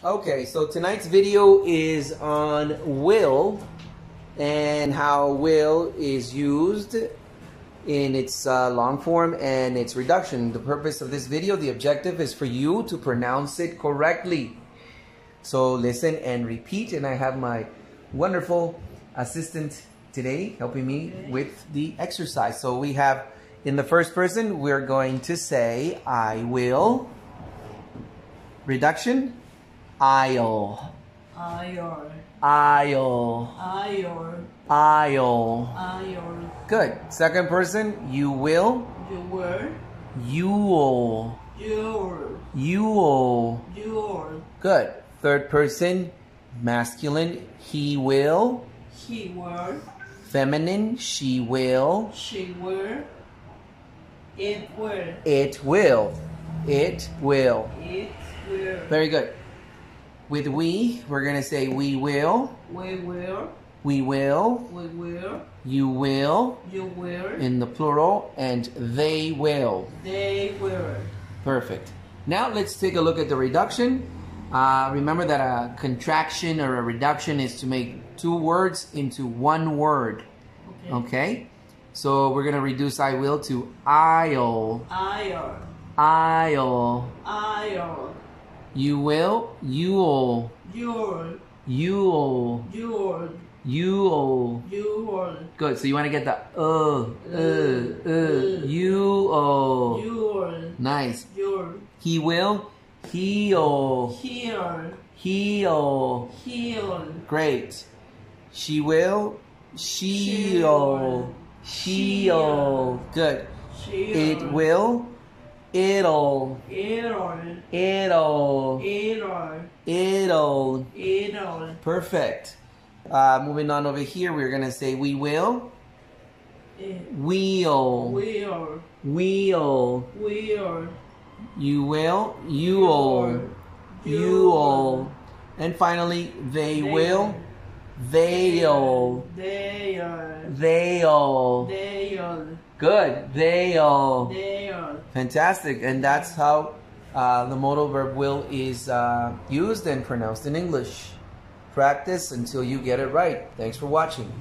Okay, so tonight's video is on will and how will is used in its long form and its reduction. The purpose of this video, the objective is for you to pronounce it correctly. So listen and repeat, and I have my wonderful assistant today helping me with the exercise. So we have, in the first person, we're going to say I will. Reduction, I'll. I'll. I'll. I'll. I'll. I'll. Good. Second person, you will. You will. You'll. You'll. You'll. You'll. Good. Third person, masculine, he will. He will. Feminine, she will. She will. It will. It will. It will. It will. Very good. With we, we're going to say we will. We will. We will. We will. You will. You will. In the plural. And they will. They will. Perfect. Now let's take a look at the reduction. Remember that a contraction or a reduction is to make two words into one word. Okay? So we're going to reduce I will to I'll. I'll. I'll. I'll. You will. You'll. You'll. You'll. You'll. You'll. You'll. Good. So you want to get the you'll. You'll. Nice. You'll. He will. He'll. He'll. He'll. He'll. Great. She will. She'll. She'll. Good. It will. It'll. It'll. It'll. It'll. It'll. It'll. Perfect. Moving on over here, we're going to say we will. We'll. Will. We'll. Will. You will. You'll. You'll. And finally, they will. They'll. They'll. They'll. They'll. Good. They'll. They'll. Fantastic. And that's how the modal verb will is used and pronounced in English. Practice until you get it right. Thanks for watching.